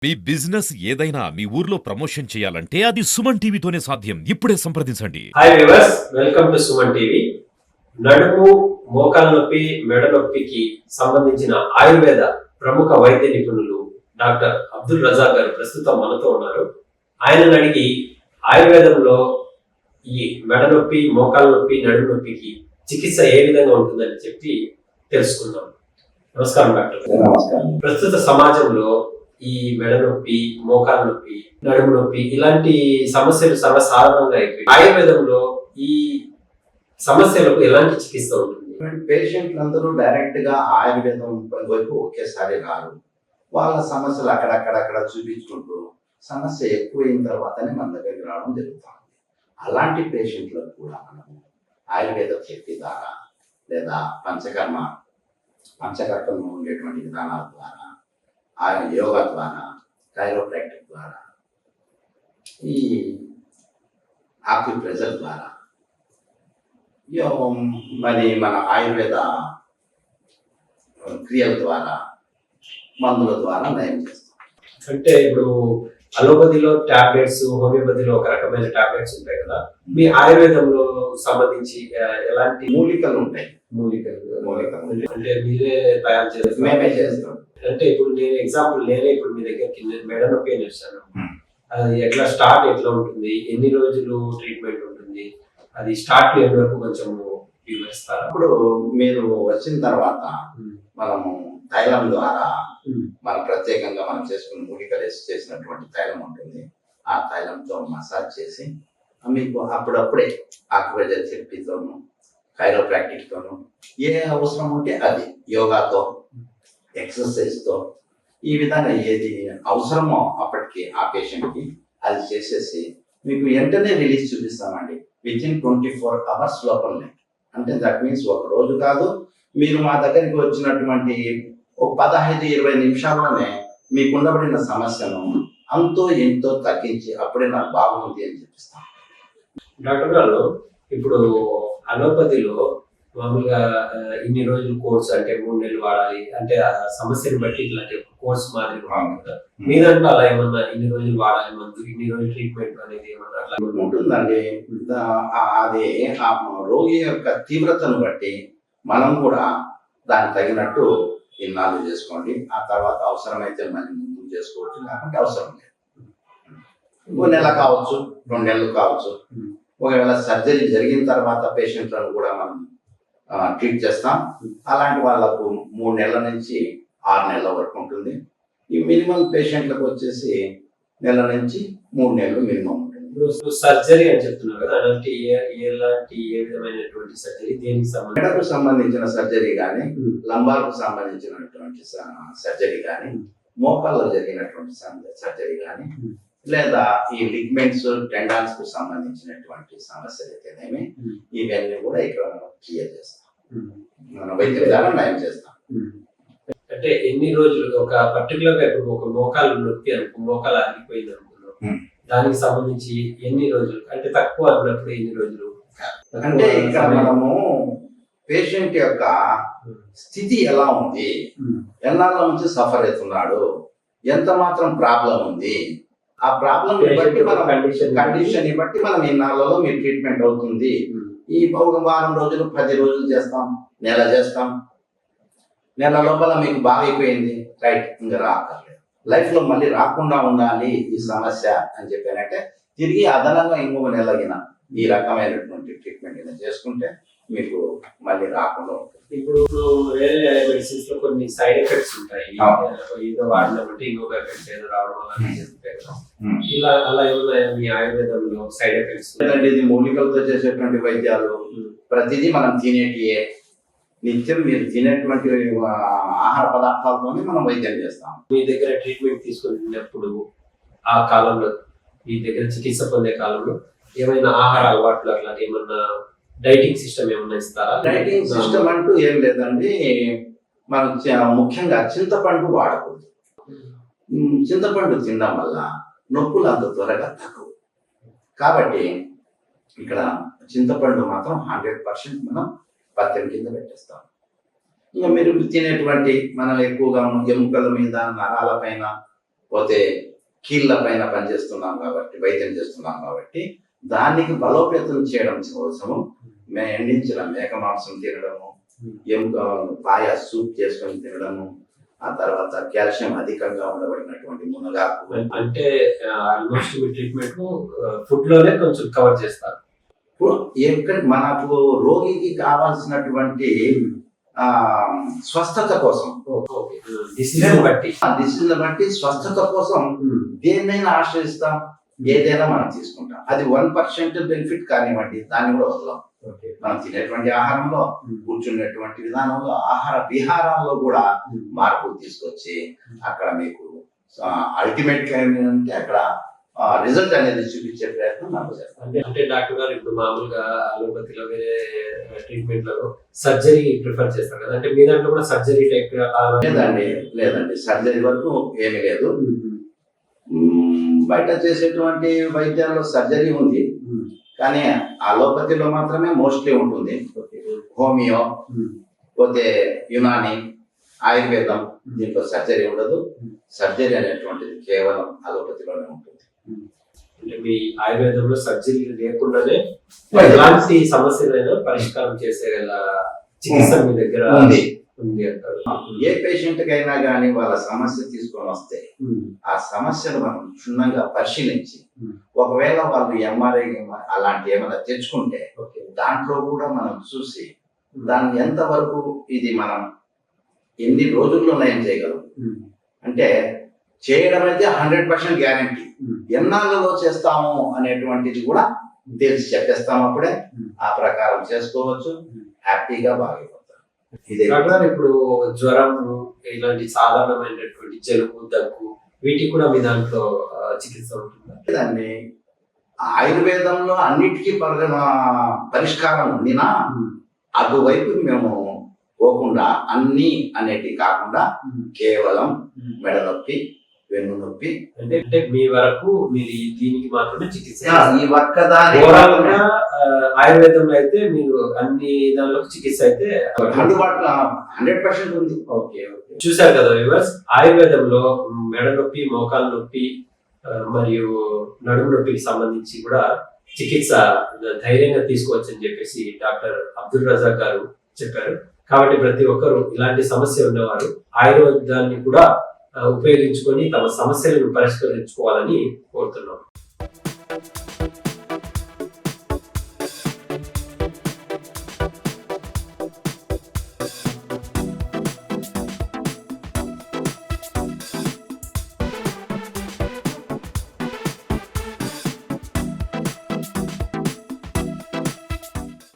మీ business ఏదైనా మీ ఊర్లో promotion చేయాలంటే అది సుమన్ టీవీతోనే సాధ్యం. ఇప్పుడే సంప్రదించండి. Hi viewers, welcome to Suman TV. నడుము, మోకాల నొప్పి, మెడ నొప్పికి సంబంధించిన ఆయుర్వేద ప్రముఖ వైద్య నిపుణులు డాక్టర్ అబ్దుల్ రజాక్ గారు ప్రస్తుతం మనతో ఉన్నారు. ఆయనను అడిగి ఆయుర్వేదంలో ఈ మెడ నొప్పి, మోకాల నొప్పి, నడుము నొప్పికి చికిత్స ఏ విధంగా ఉంటుందని చెప్పి తెలుసుకుందాం. నమస్కారం డాక్టర్. నమస్కారం. ప్రస్తుత సమాజంలో ఈ మెడ నొప్పి, మోకాల నొప్పి, నడుము నొప్పి ఇలాంటి సమస్యలు సర్వసాధారణంగా అయిపోయి ఆయుర్వేదంలో ఈ సమస్యలకు ఎలాంటి చికిత్స ఉంటుంది? పేషెంట్లు అందరూ డైరెక్ట్ గా ఆయుర్వేదం వైపు ఒకేసారి రారు. వాళ్ళ సమస్యలు అక్కడక్కడ చూపించుకుంటూ సమస్య ఎక్కువైన తర్వాతనే మన దగ్గరికి రావడం జరుగుతుంది. అలాంటి పేషెంట్లకు కూడా మనము ఆయుర్వేద శక్తి ద్వారా లేదా పంచకర్మలో ఉండేటువంటి విధానాల ద్వారా, ఆయన యోగా ద్వారా, కైరోప్రాక్టిక్ ద్వారా, ఈ ఆక్యుప్రెషర్ ద్వారా, మరి మన ఆయుర్వేద క్రియల ద్వారా, మందుల ద్వారా నయం చేస్తాం. అంటే ఇప్పుడు అలోపతిలో టాబ్లెట్స్, హోమియోపతిలో ఒక రకమైన టాబ్లెట్స్ ఉంటాయి కదా, మీ ఆయుర్వేదంలో సంబంధించి ఎలాంటి మూలికలు ఉంటాయి? మూలికలు అంటే మీరే తయారు చేస్తారు? మేమే చేస్తాం. అంటే ఇప్పుడు నేను ఎగ్జాంపుల్, నేనే ఇప్పుడు మీ దగ్గరికి మెడ నొప్పి అని వచ్చాను. అది ఎట్లా స్టార్ట్ ఎట్లా ఉంటుంది, ఎన్ని రోజులు ట్రీట్మెంట్ ఉంటుంది, అది స్టార్ట్ ఎండ్ వరకు కొంచెం వివరిస్తారా? ఇప్పుడు మీరు వచ్చిన తర్వాత మనము తైలం ద్వారా మన ప్రత్యేకంగా మనం చేసుకున్న మూలికలు వేసి చేసినటువంటి తైలం ఉంటుంది. ఆ తైలంతో మసాజ్ చేసి మీకు అప్పుడప్పుడే ఆక్యుప్రెషర్ థెరపీతోను, కైరోప్రాక్టిక్ తోను, ఏ అవసరం ఉంటే అది యోగాతో, ఎక్సర్సైజ్తో, ఈ విధంగా ఏది అవసరమో అప్పటికి ఆ పేషెంట్కి అది చేసేసి మీకు వెంటనే రిలీజ్ చూపిస్తామండి. వితిన్ 24 hours లోపలనే. అంటే దట్ మీన్స్ ఒక రోజు కాదు, మీరు మా దగ్గరికి వచ్చినటువంటి ఒక 15-20 నిమిషాల్లోనే మీకు ఉండబడిన సమస్యను అంతో ఎంతో తగ్గించి అప్పుడే నాకు బాగుంది అని చెప్పిస్తాం. డాక్టర్ గారు, ఇప్పుడు అలోపతిలో మామూలుగా ఇన్ని రోజులు కోర్స్ అంటే 3 నెలలు వాడాలి అంటే ఆ సమస్యను బట్టి ఇట్లాంటి కోర్స్ మాదిరి కదా. మీ దాంట్లో అలా ఏమన్నా ఇన్ని రోజులు వాడాలి మందు, ఇన్ని రోజులు ట్రీట్మెంట్ అనేది ఏమన్నా అట్లా ఉంటుందండి? అది ఆ రోగి యొక్క తీవ్రతను బట్టి మనం కూడా దానికి తగినట్టు ఇన్నాళ్ళు చేసుకోండి, ఆ తర్వాత అవసరమైతే మళ్ళీ ముందు చేసుకోవచ్చు, లేకుంటే అవసరం లేదు. 1 నెల కావచ్చు, 2 నెలలు కావచ్చు. ఒకవేళ సర్జరీ జరిగిన తర్వాత పేషెంట్లను కూడా మనం ట్రీట్ చేస్తాం. అలాంటి వాళ్ళకు 3 నెలల నుంచి 6 నెలల వరకు ఉంటుంది. ఈ మినిమం పేషెంట్లకు వచ్చేసి 1 నెల నుంచి 3 నెలలు మినిమం ఉంటుంది. ఇప్పుడు సర్జరీ అని చెప్తున్నారు కదా, అలాంటి ఏ విధమైనటువంటి సర్జరీ, దేనికి మెడకు సంబంధించిన సర్జరీ కానీ, లంబార్కు సంబంధించినటువంటి సర్జరీ కానీ, మోకాల్లో జరిగినటువంటి సర్జరీ కానీ, లేదా ఈ లిగ్మెంట్స్, టెండాన్స్ కు సంబంధించినటువంటి సమస్యలు అయితేనేమి, ఇవన్నీ కూడా ఇక్కడ మనం క్లియర్ చేస్తాం. మన వైద్య విధానం నయం చేస్తాం. అంటే ఎన్ని రోజులు ఒక పర్టికులర్ గా ఇప్పుడు ఒక మోకాలు నొప్పి అనుకో, మోకాలు ఆగిపోయింది అనుకున్నాం, దానికి సంబంధించి ఎన్ని రోజులు, అంటే తక్కువ అన్నప్పుడు ఎన్ని రోజులు? అంటే ఇక్కడ మనము పేషెంట్ యొక్క స్థితి ఎలా ఉంది, ఎన్నాళ్ళ నుంచి సఫర్ అవుతున్నాడు, ఎంత మాత్రం ప్రాబ్లం ఉంది, ఆ ప్రాబ్లం బట్టి మనం కండిషన్ బట్టి మనం ఇన్నాళ్ళలో మీ ట్రీట్మెంట్ అవుతుంది. ఈ ఒక వారం రోజులు, 10 రోజులు చేస్తాం, నెల చేస్తాం. నెల లోపల మీకు బాగా అయిపోయింది, రైట్, ఇంకా రాకర్లేదు, లైఫ్ లో మళ్ళీ రాకుండా ఉండాలి ఈ సమస్య అని చెప్పానంటే తిరిగి అదనంగా ఇంకొక నెలగిన ఈ రకమైనటువంటి ట్రీట్మెంట్ చేసుకుంటే మీకు మళ్ళీ రాకుండా ఉంటుంది. ఇప్పుడు వేరే మెడిసిన్స్ లో కొన్ని సైడ్ ఎఫెక్ట్స్ ఉంటాయి, ఏదో వాడిన బట్టి ఇంకొక ఎఫెక్ట్స్ ఏదో రావడం ఇలా అలా ఏమైనా మీ ఆయుర్వేదంలో సైడ్ ఎఫెక్ట్స్? ఇది మూలికలతో చేసేటువంటి వైద్యాలు ప్రతిదీ మనం తినేటియే, నిత్యం మీరు తినేటువంటి ఆహార పదార్థాలతోనే మనం వైద్యం చేస్తాం. మీ దగ్గర ట్రీట్మెంట్ తీసుకున్నప్పుడు ఆ కాలంలో, మీ దగ్గర చికిత్స పొందే కాలంలో ఏమైనా ఆహార అలవాట్లు అట్లా ఏమన్నా డైటింగ్ సిస్టమ్ ఏమన్నా ఇస్తారా? డైటింగ్ సిస్టమ్ అంటూ ఏం లేదండి. మనం ముఖ్యంగా చింతపండు వాడకూడదు. చింతపండు తినడం వల్ల నొప్పులు అంత త్వరగా తక్కువ. కాబట్టి ఇక్కడ చింతపండు మాత్రం 100% మనం పత్యం కింద పెట్టేస్తాం. ఇంకా మీరు తినేటువంటి మనం ఎక్కువగా ఎముకల మీద, నరాల పైన పోతే కీళ్ళ పైన పనిచేస్తున్నాం కాబట్టి వైద్యం చేస్తున్నాం కాబట్టి దానికి బలోపేతం చేయడం కోసము మేము ఎండించిన మేక మాంసం తినడము, ఎముక పాయ సూప్ చేసుకొని తినడము, ఆ తర్వాత కాల్షియం అధికంగా ఉండబడినటువంటి మునగాకు. అంటే ఆల్మోస్ట్ మీ ట్రీట్మెంట్ ఫుడ్ లోనే కొంచెం కవర్ చేస్తారు. మనకు రోగికి కావాల్సినటువంటి స్వస్థత కోసం, డిసిజన్ బట్టి స్వస్థత కోసం దేన్నైనా ఆశ్రయిస్తాం, ఏదైనా మనం తీసుకుంటాం. అది 1% బెనిఫిట్ కానివ్వండి, దాన్ని కూడా వదలం. మనం తినేటువంటి ఆహారంలో, కూర్చునేటువంటి విధానంలో, ఆహార విహారాల్లో కూడా మార్పులు తీసుకొచ్చి అక్కడ మీకు అల్టిమేట్ గా ఏంటంటే అక్కడ రిజల్ట్ అనేది చూపించే ప్రయత్నం నాకు చేస్తాం. అంటే డాక్టర్ గారు ఇప్పుడు మామూలుగా అలోపతిలో వేరే ట్రీట్మెంట్ లో సర్జరీ ప్రిఫర్ చేస్తారు కదా, అంటే మీ దాంట్లో కూడా సర్జరీ టైప్? లేదండి సర్జరీ వరకు ఏమీ లేదు. బయట చేసేటువంటి వైద్యాల్లో సర్జరీ ఉంది, కానీ అలోపతిలో మాత్రమే మోస్ట్లీ ఉంటుంది. హోమియో, పోతే యునాని, ఆయుర్వేదం, దీంట్లో సర్జరీ ఉండదు. సర్జరీ అనేటువంటిది కేవలం అలోపతిలోనే ఉంటుంది. అంటే మీ ఆయుర్వేదంలో సర్జరీ లేకుండానే ఎలాంటి సమస్యలైనా పరిష్కారం చేసేగల చికిత్స మీ దగ్గర ఉంది అంటారు. ఏ పేషెంట్ కైనా కానీ వాళ్ళ సమస్య తీసుకొని వస్తే ఆ సమస్యను మనం క్షుణ్ణంగా పరిశీలించి, ఒకవేళ వాళ్ళు ఎంఆర్ఐ అలాంటి ఏమైనా తెచ్చుకుంటే దాంట్లో కూడా మనం చూసి దాన్ని ఎంతవరకు ఇది మనం ఎన్ని రోజుల్లో నయం చేయగలం, అంటే చేయడం అయితే 100% గ్యారంటీ. ఎన్నాళ్ళలో చేస్తాము అనేటువంటిది కూడా తెలిసి చెప్పేస్తాము. అప్పుడే ఆ ప్రకారం చేసుకోవచ్చు, హ్యాపీగా బాగైపోతారు. ఇదే ఇప్పుడు జ్వరం, ఇలాంటి సాధారణమైనటువంటి జలుబు, దగ్గు, వీటికి కూడా మీ దాంట్లో చికిత్స ఉంటుందా? దాన్ని ఆయుర్వేదంలో అన్నిటికీ పరిష్కారం ఉండినా అటువైపు మేము పోకుండా అన్ని అనేటివి కాకుండా కేవలం మెడ నొప్పి, వెన్ను నొప్పి, అంటే మీ వరకు మీరు దీనికి మాత్రమే చికిత్స. ఈ ఒక్కదాని ఆయుర్వేదంలో అయితే మీరు అన్ని దానిలో చికిత్స అయితే అందుబాటులో 100% ఉంది. ఓకే. చూశారు కదా వ్యూవర్స్, ఆయుర్వేదంలో మెడ నొప్పి, మోకాలు నొప్పి మరియు నడుము నొప్పికి సంబంధించి కూడా చికిత్స ధైర్యంగా తీసుకోవచ్చు అని చెప్పేసి డాక్టర్ అబ్దుల్ రజాక్ గారు చెప్పారు. కాబట్టి ప్రతి ఒక్కరు ఇలాంటి సమస్య ఉన్నవారు ఆయుర్వేదాన్ని కూడా ఉపయోగించుకొని తమ సమస్యలను పరిష్కరించుకోవాలని కోరుతున్నాం.